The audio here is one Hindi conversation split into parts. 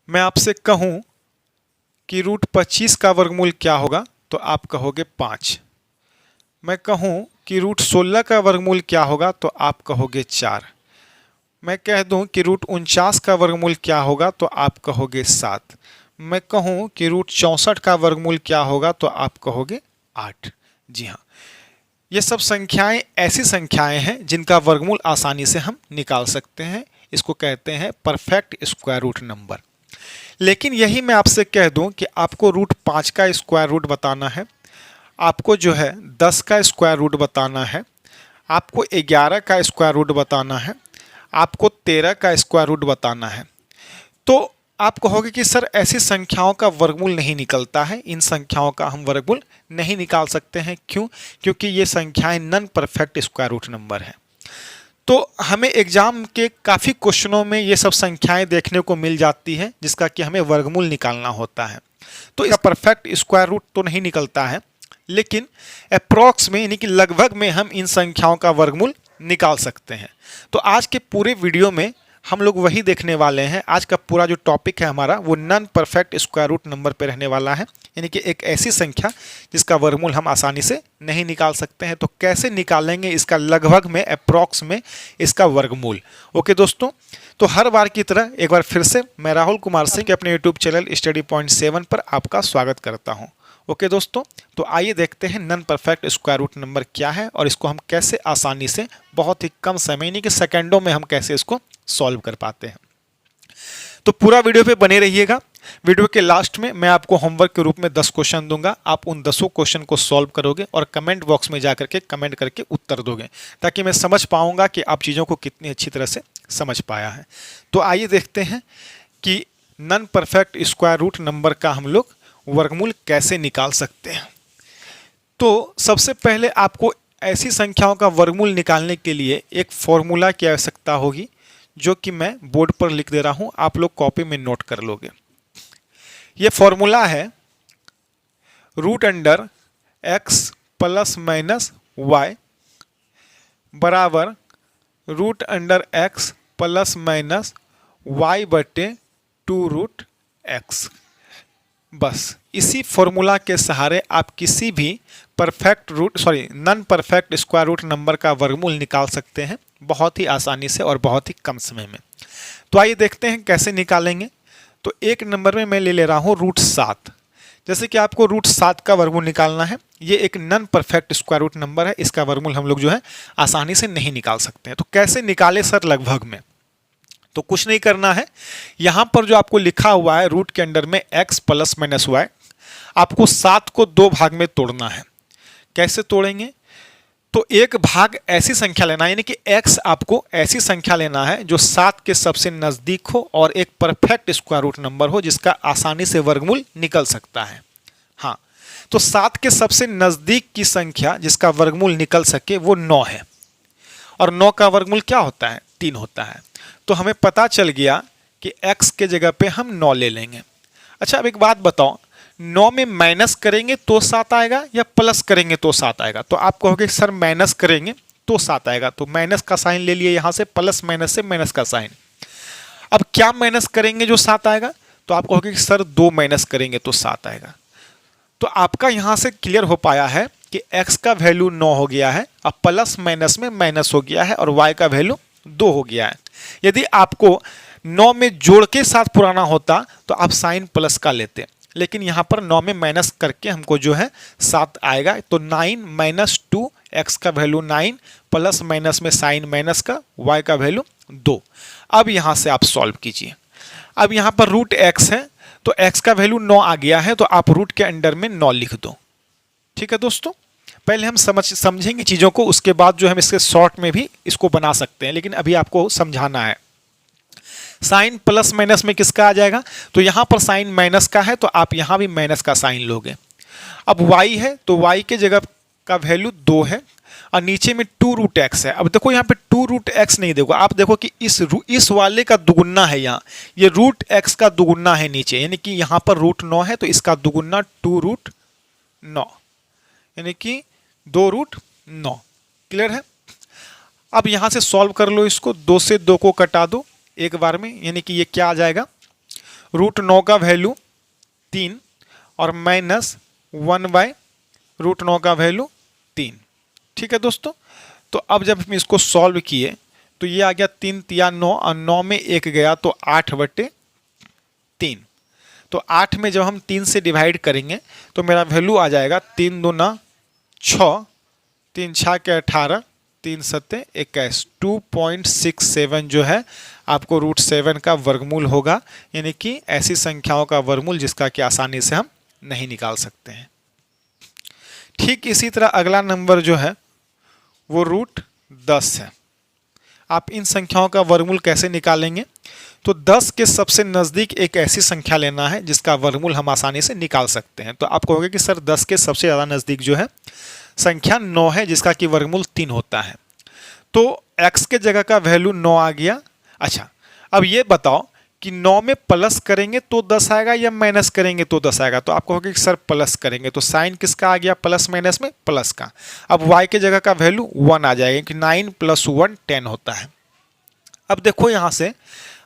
मैं आपसे कहूं कि रूट 25 का वर्गमूल क्या होगा तो आप कहोगे 5। मैं कहूं कि रूट 16 का वर्गमूल क्या होगा तो आप कहोगे 4। मैं कह दूं कि रूट 49 का वर्गमूल क्या होगा तो आप कहोगे 7। मैं कहूं कि रूट 64 का वर्गमूल क्या होगा तो आप कहोगे 8। जी हाँ, ये सब संख्याएं ऐसी संख्याएं हैं जिनका वर्गमूल आसानी से हम निकाल सकते हैं। इसको कहते हैं परफेक्ट स्क्वायर रूट नंबर। लेकिन यही मैं आपसे कह दूं कि आपको रूट 5 का स्क्वायर रूट बताना है, आपको जो है 10 का स्क्वायर रूट बताना है, आपको 11 का स्क्वायर रूट बताना है, आपको 13 का स्क्वायर रूट बताना है, तो आप कहोगे कि सर ऐसी संख्याओं का वर्गमूल नहीं निकलता है, इन संख्याओं का हम वर्गमूल नहीं निकाल सकते हैं। क्यों? क्योंकि ये संख्याएं non perfect square root number है। तो हमें एग्जाम के काफ़ी क्वेश्चनों में ये सब संख्याएं देखने को मिल जाती हैं जिसका कि हमें वर्गमूल निकालना होता है। तो इसका परफेक्ट स्क्वायर रूट तो नहीं निकलता है, लेकिन अप्रॉक्स में यानी कि लगभग में हम इन संख्याओं का वर्गमूल निकाल सकते हैं। तो आज के पूरे वीडियो में हम लोग वही देखने वाले हैं। आज का पूरा जो टॉपिक है हमारा वो non perfect square root number पे रहने वाला है, यानी कि एक ऐसी संख्या जिसका वर्गमूल हम आसानी से नहीं निकाल सकते हैं। तो कैसे निकालेंगे इसका लगभग में अप्रॉक्स में इसका वर्गमूल। ओके दोस्तों, तो हर बार की तरह एक बार फिर से मैं राहुल कुमार सिंह के अपने यूट्यूब चैनल स्टडी पॉइंट 7 पर आपका स्वागत करता हूँ। ओके दोस्तों, तो आइए देखते हैं non perfect square root number क्या है और इसको हम कैसे आसानी से बहुत ही कम समय यानी कि सेकेंडों में हम कैसे इसको सॉल्व कर पाते हैं। तो पूरा वीडियो पे बने रहिएगा। वीडियो के लास्ट में मैं आपको होमवर्क के रूप में 10 क्वेश्चन दूंगा, आप उन 10 क्वेश्चन को सॉल्व करोगे और कमेंट बॉक्स में जाकर के कमेंट करके उत्तर दोगे, ताकि मैं समझ पाऊंगा कि आप चीज़ों को कितनी अच्छी तरह से समझ पाया है। तो आइए देखते हैं कि non perfect square root number का हम लोग वर्गमूल कैसे निकाल सकते हैं। तो सबसे पहले आपको ऐसी संख्याओं का वर्गमूल निकालने के लिए एक फॉर्मूला की आवश्यकता होगी, जो कि मैं बोर्ड पर लिख दे रहा हूं, आप लोग कॉपी में नोट कर लोगे। ये फॉर्मूला है root under X plus minus Y बराबर root under X plus minus Y बटे 2 रूट एक्स। बस इसी फॉर्मूला के सहारे आप किसी भी non perfect square root number का वर्गमूल निकाल सकते हैं बहुत ही आसानी से और बहुत ही कम समय में। तो आइए देखते हैं कैसे निकालेंगे। तो एक नंबर में मैं ले ले रहा हूँ रूट 7। जैसे कि आपको रूट 7 का वर्गमूल निकालना है, ये एक non perfect square root number है, इसका वर्गमूल हम लोग जो है आसानी से नहीं निकाल सकते हैं। तो कैसे निकाले सर लगभग में? तो कुछ नहीं करना है, यहां पर जो आपको लिखा हुआ है रूट के अंडर में x प्लस माइनस वाई, आपको 7 को 2 भाग में तोड़ना है। कैसे तोड़ेंगे? तो एक भाग ऐसी संख्या लेना है, यानी कि x आपको ऐसी संख्या लेना है जो 7 के सबसे नजदीक हो और एक परफेक्ट स्क्वायर रूट नंबर हो जिसका आसानी से वर्गमूल निकल सकता है। हाँ, तो 7 के सबसे नजदीक की संख्या जिसका वर्गमूल निकल सके वो 9 है, और 9 का वर्गमूल क्या होता है? 3 होता है। तो हमें पता चल गया कि x के जगह पे हम 9 ले लेंगे। अच्छा, अब एक बात बताओ, 9 में माइनस करेंगे तो 7 आएगा या प्लस करेंगे तो 7 आएगा? तो आप कहोगे सर माइनस करेंगे तो 7 आएगा, तो माइनस का साइन ले लिए यहां से, प्लस माइनस से माइनस का साइन। अब क्या माइनस करेंगे जो 7 आएगा? तो आप कहोगे कि सर 2 माइनस करेंगे तो 7 आएगा। तो आपका यहां से क्लियर हो पाया है कि x का वैल्यू 9 हो गया है, अब प्लस माइनस में माइनस हो गया है, और y का वैल्यू 2 हो गया है। यदि आपको 9 में जोड़ के साथ पुराना होता तो आप साइन प्लस का लेते, लेकिन यहां पर 9 में माइनस करके हमको जो है 7 आएगा। तो 9 माइनस 2, x का वैल्यू 9 प्लस माइनस में साइन माइनस का, y का वैल्यू 2। अब यहां से आप सॉल्व कीजिए। अब यहां पर रूट x है, तो x का वैल्यू 9 आ गया है, तो आप रूट के अंडर में 9 लिख दो। ठीक है दोस्तों, पहले हम समझेंगे चीज़ों को, उसके बाद जो हम इसके शॉर्ट में भी इसको बना सकते हैं, लेकिन अभी आपको समझाना है। साइन प्लस माइनस में किसका आ जाएगा? तो यहां पर साइन माइनस का है, तो आप यहां भी माइनस का साइन लोगे। अब y है, तो y के जगह का वैल्यू 2 है, और नीचे में 2 रूट एक्स है। अब देखो यहाँ पे 2 रूट एक्स नहीं देखो, आप देखो कि इस वाले का दुगुना है, यहाँ ये रूट एक्स का दुगुना है नीचे, यानी कि यहाँ पर रूट 9 है तो इसका दुगुना 2 रूट 9, यानी कि 2 रूट 9। क्लियर है? अब यहां से सॉल्व कर लो इसको, 2 से 2 को कटा दो एक बार में, यानी कि ये क्या आ जाएगा? रूट 9 का वैल्यू 3 और माइनस 1/√9 का वैल्यू 3। ठीक है दोस्तों, तो अब जब हम इसको सॉल्व किए तो ये आ गया 3 तिया 9 और 9 में 1 गया तो 8/3। तो 8 में जब हम 3 से डिवाइड करेंगे तो मेरा वैल्यू आ जाएगा 3 दूना 6, 3 छः के 18, 3 सत्ते 21, 2.67 जो है आपको √7 का वर्गमूल होगा, यानी कि ऐसी संख्याओं का वर्गमूल जिसका कि आसानी से हम नहीं निकाल सकते हैं। ठीक इसी तरह अगला नंबर जो है वो √10 है। आप इन संख्याओं का वर्गमूल कैसे निकालेंगे? तो 10 के सबसे नज़दीक एक ऐसी संख्या लेना है जिसका वर्गमूल हम आसानी से निकाल सकते हैं। तो आप कहोगे कि सर 10 के सबसे ज़्यादा नज़दीक जो है संख्या 9 है जिसका कि वर्गमूल 3 होता है। तो x के जगह का वैल्यू 9 आ गया। अच्छा, अब ये बताओ कि 9 में प्लस करेंगे तो 10 आएगा या माइनस करेंगे तो 10 आएगा? तो आप कहोगे कि सर प्लस करेंगे, तो साइन किसका आ गया प्लस माइनस में? प्लस का। अब y के जगह का वैल्यू 1 आ जाएगा कि 9 + 1 10 होता है। अब देखो यहाँ से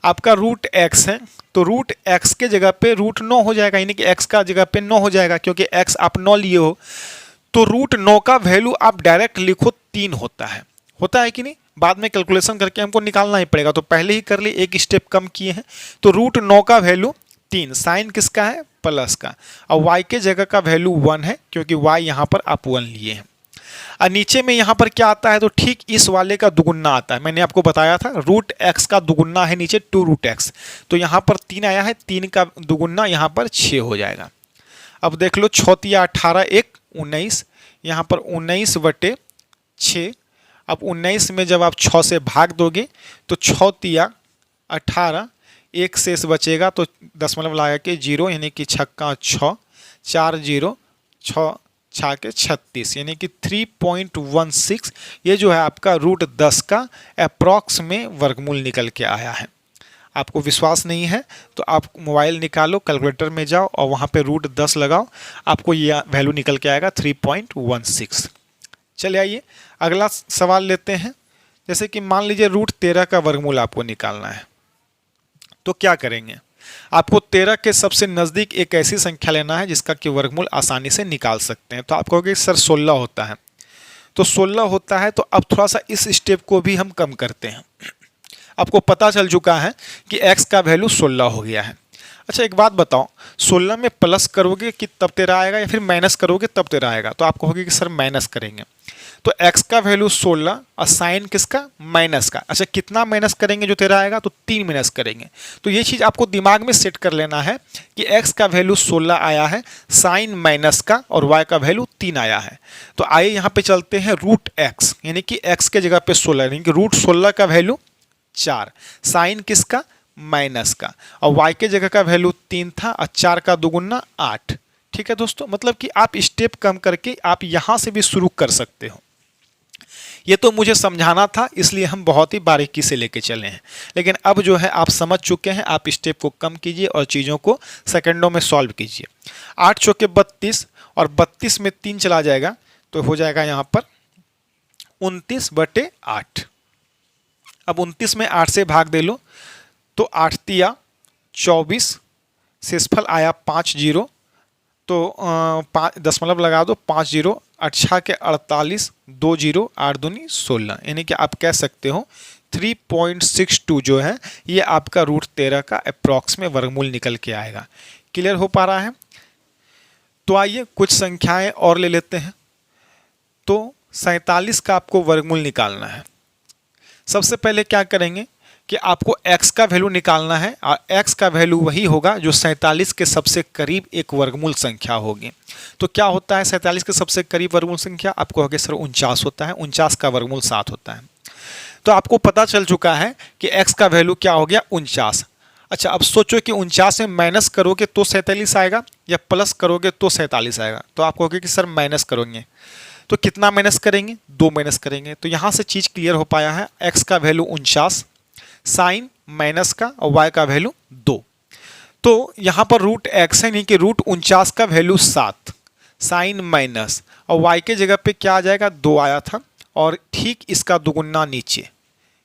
आपका √x है तो √x के जगह पे √9 हो जाएगा, यानी कि x का जगह पे 9 हो जाएगा क्योंकि x आप 9 लिए हो। तो √9 का वैल्यू आप डायरेक्ट लिखो 3 होता है कि नहीं? बाद में कैलकुलेशन करके हमको निकालना ही पड़ेगा, तो पहले ही कर लिए, एक स्टेप कम किए हैं। तो √9 का वैल्यू 3, साइन किसका है? प्लस का। और y के जगह का वैल्यू 1 है क्योंकि y यहाँ पर आप 1 लिए हैं। और नीचे में यहाँ पर क्या आता है? तो ठीक इस वाले का दुगुना आता है। मैंने आपको बताया था √x का दुगुना है नीचे 2√x, तो यहाँ पर 3 आया है, 3 का दुगुना यहाँ पर 6 हो जाएगा। अब देख लो 6 तिया 18 1 19, यहाँ पर 19/6। अब 19 में जब आप 6 से भाग दोगे तो 6 तिया 18, एक शेष बचेगा तो दशमलव लगा के 0, यानी कि छक्का 6, 4 0, 6 छः के 36, यानी कि 3.16। ये जो है आपका √10 का अप्रॉक्स में वर्गमूल निकल के आया है। आपको विश्वास नहीं है तो आप मोबाइल निकालो, कैलकुलेटर में जाओ और वहाँ पे √10 लगाओ, आपको ये वैल्यू निकल के आएगा 3.16। चलिए आइए अगला सवाल लेते हैं। जैसे कि मान लीजिए √13 का वर्गमूल आपको निकालना है, तो क्या करेंगे? आपको 13 के सबसे नज़दीक एक ऐसी संख्या लेना है जिसका कि वर्गमूल आसानी से निकाल सकते हैं। तो आप कहोगे सर 16 होता है, तो 16 होता है, तो अब थोड़ा सा इस स्टेप को भी हम कम करते हैं। आपको पता चल चुका है कि x का वैल्यू 16 हो गया है। अच्छा एक बात बताओ, 16 में प्लस करोगे कि तब 13 आएगा या फिर माइनस करोगे तब 13 आएगा? तो आप कहोगे कि सर माइनस करेंगे। तो x का वैल्यू 16 और साइन किसका? माइनस का। अच्छा कितना माइनस करेंगे जो 13 आएगा? तो 3 माइनस करेंगे। तो ये चीज़ आपको दिमाग में सेट कर लेना है कि x का वैल्यू 16 आया है, साइन माइनस का, और y का वैल्यू 3 आया है। तो आइए यहाँ पे चलते हैं √x, यानी कि x के जगह पे 16, यानी कि √16 का वैल्यू 4, साइन किसका? माइनस का, और y के जगह का वैल्यू 3 था और 4 का दुगुना 8। ठीक है दोस्तों, मतलब कि आप स्टेप कम करके आप यहाँ से भी शुरू कर सकते हो। ये तो मुझे समझाना था इसलिए हम बहुत ही बारीकी से लेके चले हैं, लेकिन अब जो है आप समझ चुके हैं। आप स्टेप को कम कीजिए और चीज़ों को सेकंडों में सॉल्व कीजिए। 8 चौके 32 और 32 में 3 चला जाएगा तो हो जाएगा यहाँ पर 29/8। अब 29 में 8 से भाग दे लो तो 8 तिया 24, शेषफल आया 5 0, तो 5 दशमलव लगा दो, 5 0, 8 के 48, 2 0, 8 दूनी 16, यानी कि आप कह सकते हो 3.62 जो है ये आपका √13 का अप्रॉक्स में वर्गमूल निकल के आएगा। क्लियर हो पा रहा है? तो आइए कुछ संख्याएं और ले लेते हैं। तो 47 का आपको वर्गमूल निकालना है। सबसे पहले क्या करेंगे कि आपको x का वैल्यू निकालना है, और x का वैल्यू वही होगा जो 47 के सबसे करीब एक वर्गमूल संख्या होगी। तो क्या होता है 47 के सबसे करीब वर्गमूल संख्या? आप कहोगे सर 49 होता है, 49 का वर्गमूल 7 होता है। तो आपको पता चल चुका है कि x का वैल्यू क्या हो गया? 49। अच्छा अब सोचो कि 49 में माइनस करोगे तो 47 आएगा या प्लस करोगे तो 47 आएगा? तो आप कहोगे कि सर माइनस करोगे, तो कितना माइनस करेंगे? 2 माइनस करेंगे। तो यहाँ से चीज़ क्लियर हो पाया है, x का वैल्यू 49, साइन माइनस का, और y का वैल्यू 2। तो यहाँ पर √x है, नहीं कि √49 का वैल्यू 7, साइन माइनस, और y के जगह पे क्या आ जाएगा? 2 आया था, और ठीक इसका दुगुना नीचे,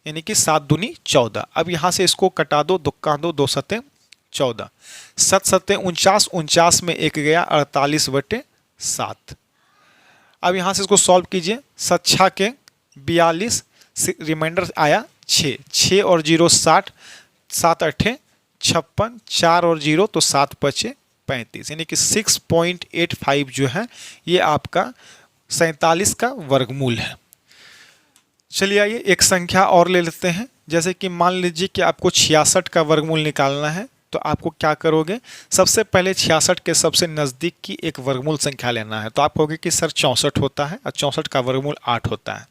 यानी कि 7 दूनी 14। अब यहाँ से इसको कटा दो, दुक्का दो, 2 सते 14, 7 सत्ते 49, 49 में एक गया 48/7। अब यहाँ से इसको सॉल्व कीजिए, 7 छः के 42, रिमाइंडर आया 6, 6 और 0 60, 7 अट्ठे 56, 4 और 0 तो 7 पचे 35, यानी कि 6.85 जो है ये आपका 47 का वर्गमूल है। चलिए आइए एक संख्या और ले लेते हैं। जैसे कि मान लीजिए कि आपको 66 का वर्गमूल निकालना है, तो आपको क्या करोगे, सबसे पहले 66 के सबसे नज़दीक की एक वर्गमूल संख्या लेना है। तो आप कहोगे कि सर 64 होता है और 64 का वर्गमूल 8 होता है।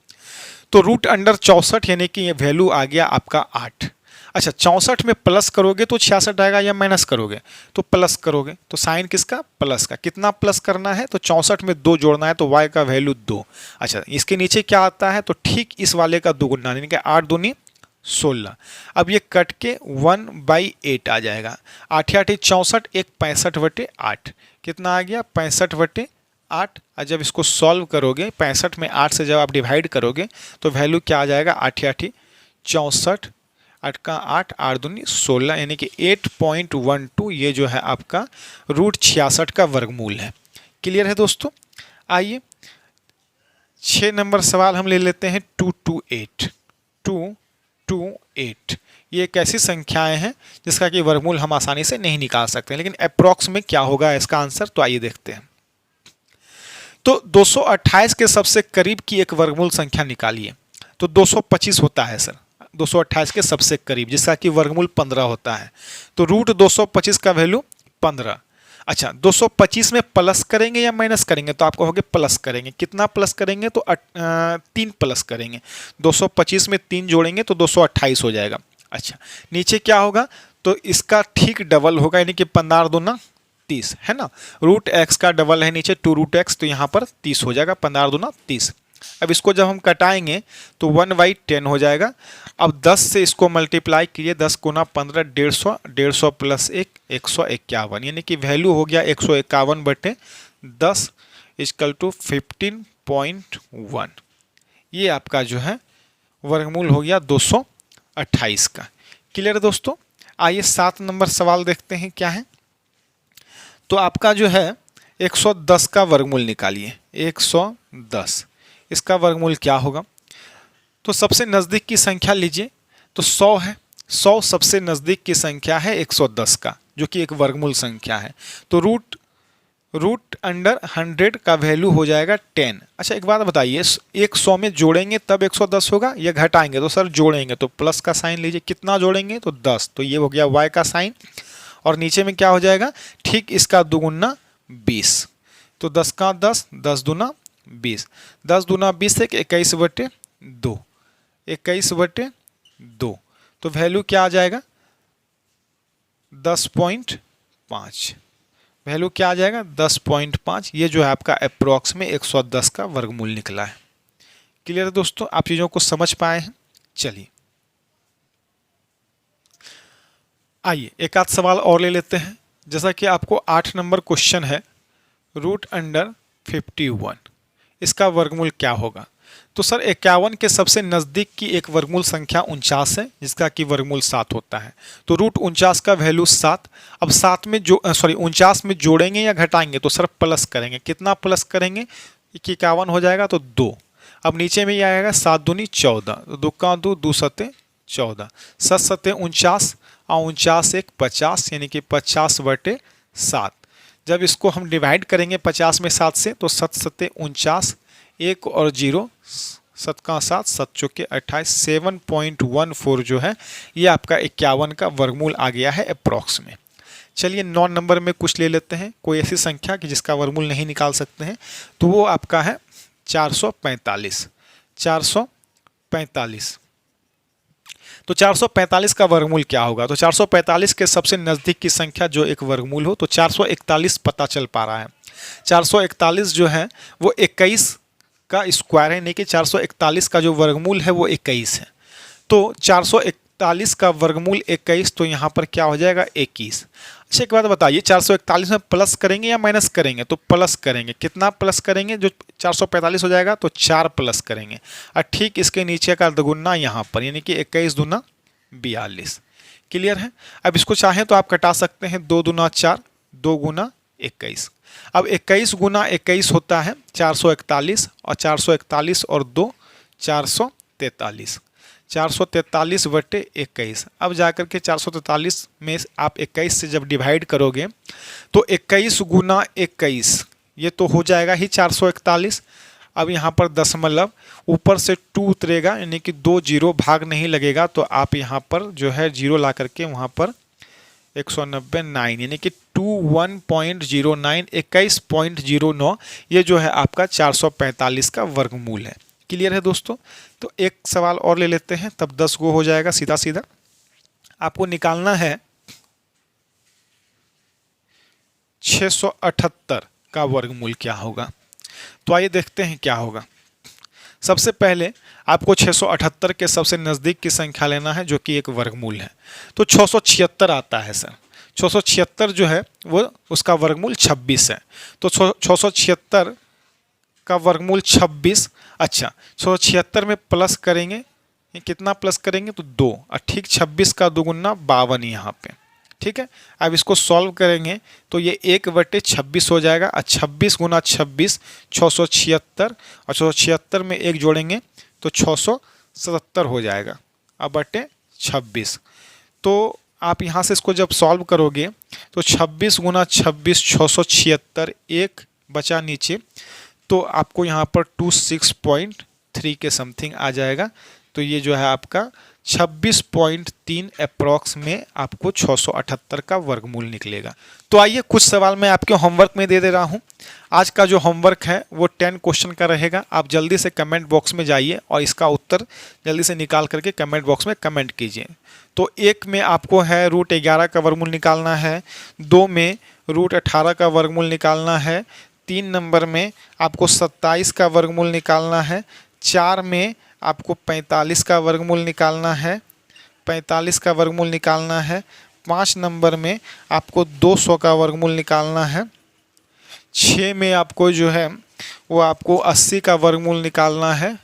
तो रूट अंडर 64 यानी कि ये वैल्यू आ गया आपका 8। अच्छा, 64 में प्लस करोगे तो 66 आएगा या माइनस करोगे तो प्लस करोगे, तो साइन किसका, प्लस का। कितना प्लस करना है, तो 64 में 2 जोड़ना है, तो y का वैल्यू 2। अच्छा, इसके नीचे क्या आता है, तो ठीक इस वाले का दुगुना, यानी कि 8 दूनी 16। अब ये कट के 1/8 आ जाएगा। 8 8 64, एक 65/8 कितना आ गया, 65/8। और जब इसको सॉल्व करोगे 65 में 8 से जब आप डिवाइड करोगे तो वैल्यू क्या आ जाएगा, 8 8 64, 8 का 8, 8 दूनी 16, यानी कि 8.12 ये जो है आपका रूट 66 का वर्गमूल है। क्लियर है दोस्तों। आइए 6 नंबर सवाल हम ले लेते हैं। 228 228 ये एक ऐसी संख्याएं हैं जिसका कि वर्गमूल हम आसानी से नहीं निकाल सकते, लेकिन अप्रॉक्स में क्या होगा इसका आंसर, तो आइए देखते हैं। तो 228 के सबसे करीब की एक वर्गमूल संख्या निकालिए। तो 225 होता है सर 228 के सबसे करीब, जिसका कि वर्गमूल 15 होता है। तो रूट 225 का वैल्यू 15। अच्छा, 225 में प्लस करेंगे या माइनस करेंगे, तो आप कहोगे प्लस करेंगे। कितना प्लस करेंगे, तो 3 प्लस करेंगे। 225 में 3 जोड़ेंगे तो 228 हो जाएगा। अच्छा, नीचे क्या होगा, तो इसका ठीक डबल होगा, यानी कि 15 दूना 30 है ना। रूट एक्स का डबल है नीचे 2 रूट एक्स, तो यहाँ पर 30 हो जाएगा, 15 दूना 30। अब इसको जब हम कटाएंगे तो 1/10 हो जाएगा। अब 10 से इसको मल्टीप्लाई कीजिए, 10 गुना 15 150, 150 प्लस 1 151, यानी कि वैल्यू हो गया 151/10 इक्वल टू 15.1। ये आपका जो है वर्गमूल हो गया 228 का। क्लियर है दोस्तों। आइए 7 नंबर सवाल देखते हैं क्या है। तो आपका जो है 110 का वर्गमूल निकालिए। 110 इसका वर्गमूल क्या होगा, तो सबसे नज़दीक की संख्या लीजिए, तो 100 है। 100 सबसे नज़दीक की संख्या है 110 का, जो कि एक वर्गमूल संख्या है। तो रूट अंडर 100 का वैल्यू हो जाएगा 10। अच्छा, एक बात बताइए, एक 100 में जोड़ेंगे तब 110 होगा या घटाएंगे, तो सर जोड़ेंगे, तो प्लस का साइन लीजिए। कितना जोड़ेंगे, तो 10, तो ये हो गया y का साइन। और नीचे में क्या हो जाएगा, ठीक इसका दुगुना 20, तो 10 का 10, 10 दूना 20, 10 दूना 20 से 21/2, 21/2, तो वैल्यू क्या आ जाएगा 10.5। वैल्यू क्या आ जाएगा 10.5। ये जो है आपका अप्रॉक्स में 110 का वर्गमूल निकला है। क्लियर है दोस्तों, आप चीज़ों को समझ पाए हैं। चलिए आइए एक आध सवाल और ले लेते हैं। जैसा कि आपको 8 नंबर क्वेश्चन है, रूट अंडर 51 इसका वर्गमूल क्या होगा। तो सर 51 के सबसे नज़दीक की एक वर्गमूल संख्या 49 है, जिसका कि वर्गमूल 7 होता है। तो रूट 49 का वैल्यू 7। अब 7 में 49 में जोड़ेंगे या घटाएंगे, तो सर प्लस करेंगे। कितना प्लस करेंगे, 51 हो जाएगा तो 2। अब नीचे में ये आएगा 7 दूनी 14, तो 2 का 2, 2 सत्ते 14, 7 सत्ते 49 और 49 एक 50, यानी कि 50/7। जब इसको हम डिवाइड करेंगे 50 में 7 से, तो 7 सत्ते 49, 1 और 0, 7 का 7, 7 चौके 28, 7.14 जो है ये आपका 51 का वर्गमूल आ गया है अप्रॉक्स में। चलिए 9 नंबर में कुछ ले लेते हैं, कोई ऐसी संख्या कि जिसका वर्गमूल नहीं निकाल सकते हैं। तो वो आपका है 445। 445, तो 445 का वर्गमूल क्या होगा। तो 445 के सबसे नज़दीक की संख्या जो एक वर्गमूल हो, तो 441 पता चल पा रहा है। 441 जो है वो 21 का स्क्वायर है, यानी कि 441 का जो वर्गमूल है वो 21 है। तो 441 का वर्गमूल 21, तो यहाँ पर क्या हो जाएगा 21। अच्छा, एक बात बताइए, 441 में प्लस करेंगे या माइनस करेंगे, तो प्लस करेंगे। कितना प्लस करेंगे, जो 445 हो जाएगा तो 4 प्लस करेंगे। और ठीक इसके नीचे का दुगुना यहाँ पर, यानी कि 21 दूना 42। क्लियर है। अब इसको चाहें तो आप कटा सकते हैं, 2 दूना 4, 2 गुना 21। अब 21 गुना 21 होता है 441, और 441 और 2 443, 443 बटे 21। अब जाकर के 443 में आप 21 से जब डिवाइड करोगे तो 21 गुना 21 ये तो हो जाएगा ही 441। अब यहाँ पर दशमलव ऊपर से 2 उतरेगा, यानी कि 2 जीरो भाग नहीं लगेगा, तो आप यहाँ पर जो है जीरो ला करके वहाँ पर 190 9 यानी कि 21.09 21.09 ये जो है आपका 445 का वर्गमूल है। क्लियर है दोस्तों। तो एक सवाल और ले लेते हैं, तब 10 गो हो जाएगा सीधा सीधा। आपको निकालना है 678 का वर्गमूल क्या होगा। तो आइए देखते हैं क्या होगा। सबसे पहले आपको 678 के सबसे नज़दीक की संख्या लेना है जो कि एक वर्गमूल है। तो 676 आता है सर। 676 जो है वो उसका वर्गमूल 26 है। तो 676 का वर्गमूल 26। अच्छा, 676 में प्लस करेंगे, कितना प्लस करेंगे तो 2, और ठीक 26 का दुगुना 52 यहाँ पे। ठीक है, अब इसको सॉल्व करेंगे तो ये 1/26 हो जाएगा, और 26 गुना 26 676, और 676 में 1 जोड़ेंगे तो 677 हो जाएगा, अब बटे 26। तो आप यहाँ से इसको जब सॉल्व करोगे तो 26 गुना 26 676, 1 बचा नीचे, तो आपको यहाँ पर 26.3 के समथिंग आ जाएगा। तो ये जो है आपका 26.3 अप्रॉक्स में आपको 678 का वर्गमूल निकलेगा। तो आइए कुछ सवाल मैं आपके होमवर्क में दे रहा हूँ। आज का जो होमवर्क है वो 10 क्वेश्चन का रहेगा। आप जल्दी से कमेंट बॉक्स में जाइए और इसका उत्तर जल्दी से निकाल करके कमेंट बॉक्स में कमेंट कीजिए। तो 1 में आपको है √11 का वर्गमूल निकालना है, 2 में √18 का वर्गमूल निकालना है, 3 नंबर में आपको 27 का वर्गमूल निकालना है, 4 में आपको 45 का वर्गमूल निकालना है, 45 का वर्गमूल निकालना है, 5 नंबर में आपको 200 का वर्गमूल निकालना है, 6 में आपको जो है वो आपको 80 का वर्गमूल निकालना है,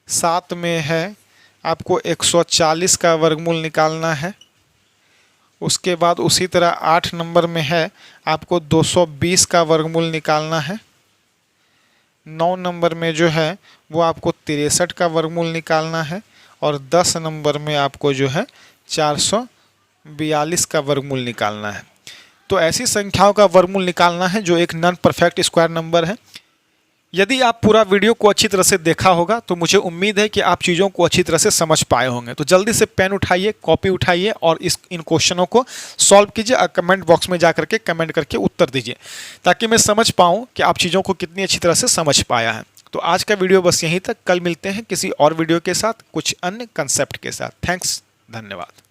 7 में है आपको 140 का वर्गमूल निकालना है। उसके बाद उसी तरह 8 नंबर में है आपको 220 का वर्गमूल निकालना है। 9 नंबर में जो है वो आपको 63 का वर्गमूल निकालना है, और 10 नंबर में आपको जो है 442 का वर्गमूल निकालना है। तो ऐसी संख्याओं का वर्गमूल निकालना है जो एक नॉन परफेक्ट स्क्वायर नंबर है। यदि आप पूरा वीडियो को अच्छी तरह से देखा होगा तो मुझे उम्मीद है कि आप चीज़ों को अच्छी तरह से समझ पाए होंगे। तो जल्दी से पेन उठाइए, कॉपी उठाइए और इन क्वेश्चनों को सॉल्व कीजिए, और कमेंट बॉक्स में जा करके कमेंट करके उत्तर दीजिए, ताकि मैं समझ पाऊँ कि आप चीज़ों को कितनी अच्छी तरह से समझ पाया है। तो आज का वीडियो बस यहीं तक। कल मिलते हैं किसी और वीडियो के साथ, कुछ अन्य कंसेप्ट के साथ। थैंक्स, धन्यवाद।